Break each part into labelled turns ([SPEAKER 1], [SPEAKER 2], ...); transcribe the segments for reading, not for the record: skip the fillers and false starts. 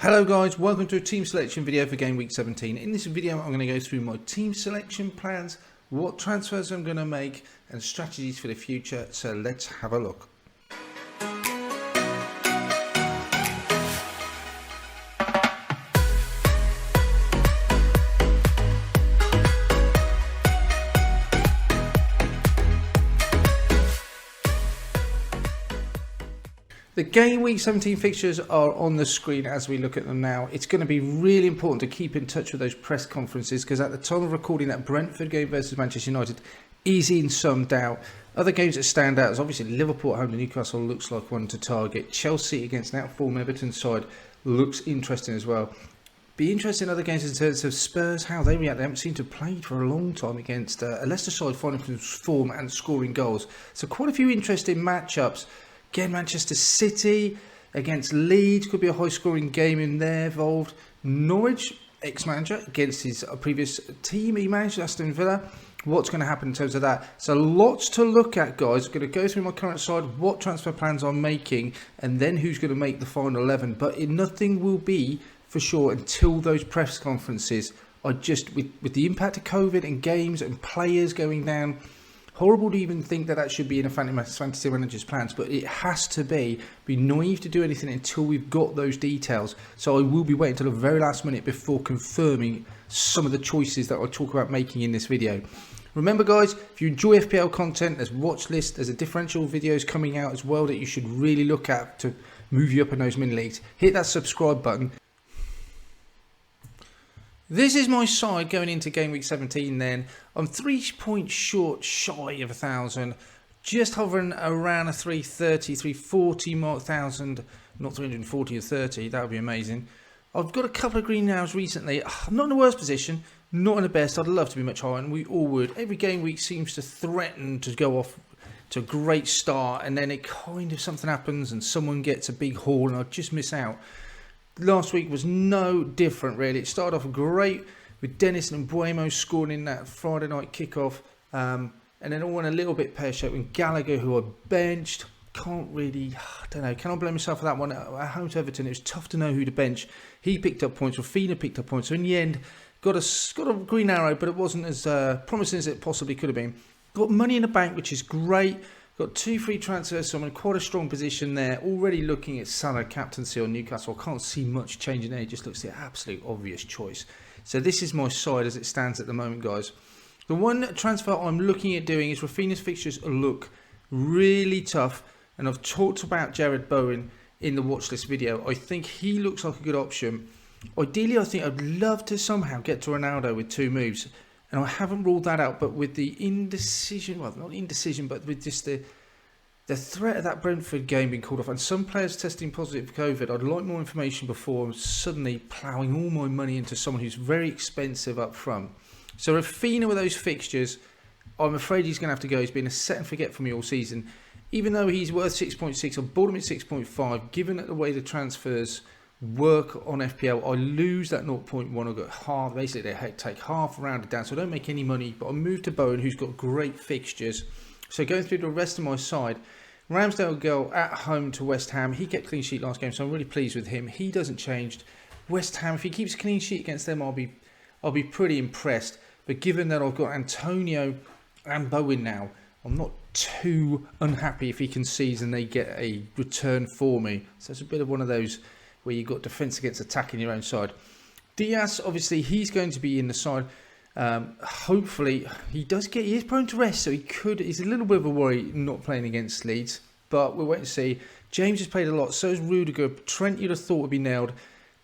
[SPEAKER 1] Hello guys, welcome to a team selection video for Game Week 17. In this video I'm going to go through my team selection plans, what transfers I'm going to make and strategies for the future, so let's have a look. The Game Week 17 fixtures are on the screen as we look at them now. It's going to be really important to keep in touch with those press conferences because at the time of recording, that Brentford game versus Manchester United is in some doubt. Other games that stand out is obviously Liverpool at home to Newcastle looks like one to target. Chelsea against an out-form Everton side looks interesting as well. Be interesting in other games in terms of Spurs, how they react. They haven't seemed to have played for a long time against a Leicester side finding from form and scoring goals. So quite a few interesting matchups. Again, Manchester City against Leeds could be a high-scoring game in there involved. Norwich, ex-manager, against his previous team he managed, Aston Villa. What's going to happen in terms of that? So lots to look at, guys. I'm going to go through my current side, what transfer plans I'm making, and then who's going to make the final 11. But nothing will be for sure until those press conferences. With the impact of COVID and games and players going down, horrible to even think that should be in a fantasy manager's plans, but it has to be naive to do anything until we've got those details. So I will be waiting until the very last minute before confirming some of the choices that I'll talk about making in this video. Remember guys, if you enjoy FPL content, there's watch list, there's a differential videos coming out as well that you should really look at to move you up in those mini leagues. Hit that subscribe button. This is my side going into Game Week 17 then. I'm 3 points shy of 1,000. Just hovering around a 330, 340 mark, 1,000. Not 340 or 30, that would be amazing. I've got a couple of green arrows recently. I'm not in the worst position, not in the best. I'd love to be much higher, and we all would. Every game week seems to threaten to go off to a great start, and then it kind of something happens and someone gets a big haul and I just miss out. Last week was no different really. It started off great with Dennis and Buemo scoring in that Friday night kickoff, and then all went a little bit pear-shaped with Gallagher, who I benched. Can't really, I don't know, can I blame myself for that one? At home to Everton, it was tough to know who to bench. He picked up points, Rafinha picked up points, so in the end got a green arrow, but it wasn't as promising as it possibly could have been. Got money in the bank, which is great. Got 2 free transfers, so I'm in quite a strong position there. Already looking at Salah captaincy on Newcastle. I can't see much changing there. It just looks the absolute obvious choice. So this is my side as it stands at the moment, guys. The one transfer I'm looking at doing is Rafinha's fixtures look really tough. And I've talked about Jared Bowen in the watch list video. I think he looks like a good option. Ideally, I think I'd love to somehow get to Ronaldo with 2 moves. And I haven't ruled that out, but with the indecision, well, not indecision, but with just the threat of that Brentford game being called off and some players testing positive for COVID, I'd like more information before I'm suddenly ploughing all my money into someone who's very expensive up front. So Rafinha with those fixtures, I'm afraid he's going to have to go. He's been a set and forget for me all season. Even though he's worth 6.6, I bought him at 6.5. Given that the way the transfers work on FPL, I lose that 0.1. I got half, basically they take half rounded down, so I don't make any money, but I move to Bowen, who's got great fixtures. So going through the rest of my side, Ramsdale go at home to West Ham. He kept clean sheet last game, so I'm really pleased with him. He doesn't change. West Ham, if he keeps a clean sheet against them, I'll be pretty impressed. But given that I've got Antonio and Bowen now, I'm not too unhappy if he concedes and they get a return for me. So it's a bit of one of those where you've got defence against attack in your own side. Diaz, obviously, he's going to be in the side. Hopefully, he is prone to rest, so he's a little bit of a worry not playing against Leeds. But we'll wait and see. James has played a lot, so has Rudiger. Trent, you'd have thought, would be nailed.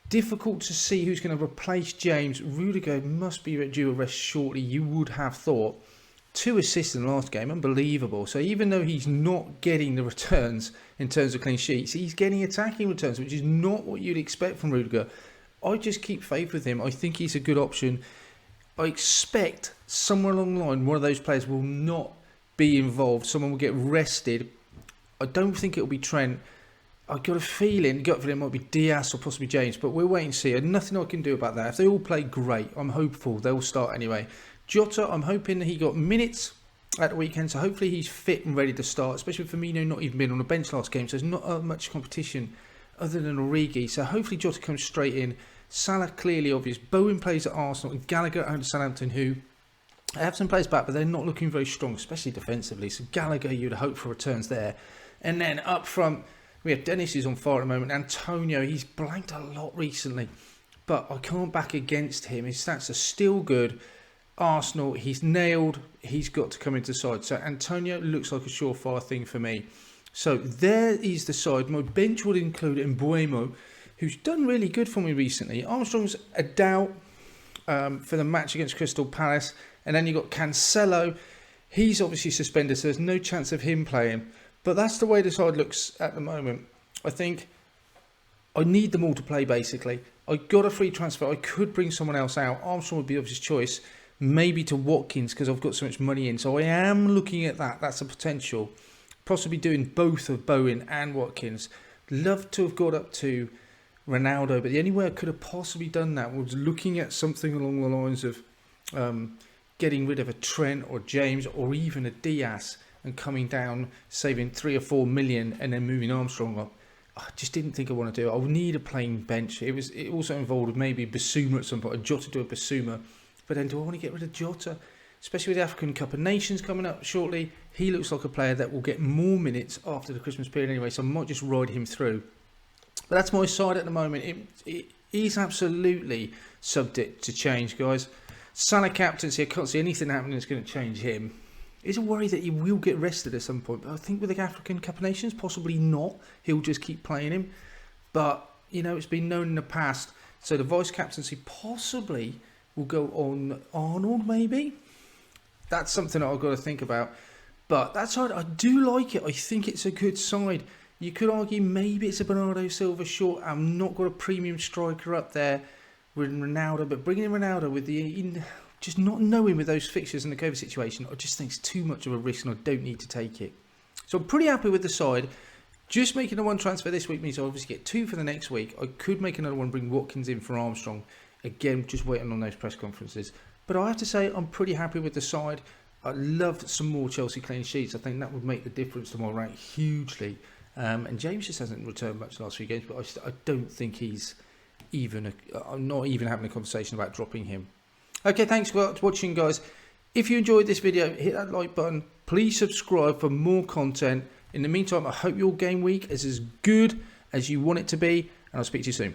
[SPEAKER 1] Difficult to see who's going to replace James. Rudiger must be due a rest shortly, you would have thought. 2 assists in the last game, unbelievable. So even though he's not getting the returns in terms of clean sheets, he's getting attacking returns, which is not what you'd expect from Rudiger. I just keep faith with him. I think he's a good option. I expect somewhere along the line, one of those players will not be involved. Someone will get rested. I don't think it'll be Trent. I've got a feeling, it might be Diaz or possibly James, but we'll wait and see. Nothing I can do about that. If they all play great, I'm hopeful they'll start anyway. Jota, I'm hoping that he got minutes at the weekend, so hopefully he's fit and ready to start, especially with Firmino not even been on the bench last game, so there's not much competition other than Origi. So hopefully Jota comes straight in. Salah clearly obvious. Bowen plays at Arsenal and Gallagher at Southampton, who have some players back, but they're not looking very strong, especially defensively. So Gallagher, you'd hope for returns there. And then up front, we have Dennis, who's on fire at the moment. Antonio, he's blanked a lot recently, but I can't back against him. His stats are still good. Arsenal, he's nailed. He's got to come into the side. So Antonio looks like a surefire thing for me. So there is the side. My bench would include Mbuemo, who's done really good for me recently. Armstrong's a doubt for the match against Crystal Palace. And then you've got Cancelo. He's obviously suspended, so there's no chance of him playing. But that's the way the side looks at the moment. I think I need them all to play, basically. I got a free transfer. I could bring someone else out. Armstrong would be obvious choice. Maybe to Watkins, because I've got so much money in. So I am looking at that. That's a potential. Possibly doing both of Bowen and Watkins. Love to have got up to Ronaldo, but the only way I could have possibly done that was looking at something along the lines of getting rid of a Trent or James or even a Diaz and coming down, saving 3 or 4 million and then moving Armstrong up. I just didn't think I want to do it. I would need a playing bench. It also involved maybe Basuma at some point. A Jota to a Basuma. But then do I want to get rid of Jota? Especially with the African Cup of Nations coming up shortly. He looks like a player that will get more minutes after the Christmas period anyway. So I might just ride him through. But that's my side at the moment. It is absolutely subject to change, guys. Salah captaincy, I can't see anything happening that's going to change him. It's a worry that he will get rested at some point. But I think with the African Cup of Nations, possibly not. He'll just keep playing him. But, you know, it's been known in the past. So the vice captaincy possibly will go on Arnold, maybe. That's something that I've got to think about. But that side, I do like it. I think it's a good side. You could argue maybe it's a Bernardo Silva short. I'm not got a premium striker up there with Ronaldo. But bringing in Ronaldo with just not knowing with those fixtures and the COVID situation, I just think it's too much of a risk and I don't need to take it. So I'm pretty happy with the side. Just making a one transfer this week means I obviously get 2 for the next week. I could make another one, bring Watkins in for Armstrong. Again, just waiting on those press conferences. But I have to say, I'm pretty happy with the side. I love some more Chelsea clean sheets. I think that would make the difference to my rank hugely. And James just hasn't returned much the last few games, but I don't think he's even... I'm not even having a conversation about dropping him. Okay, thanks for watching, guys. If you enjoyed this video, hit that like button. Please subscribe for more content. In the meantime, I hope your game week is as good as you want it to be, and I'll speak to you soon.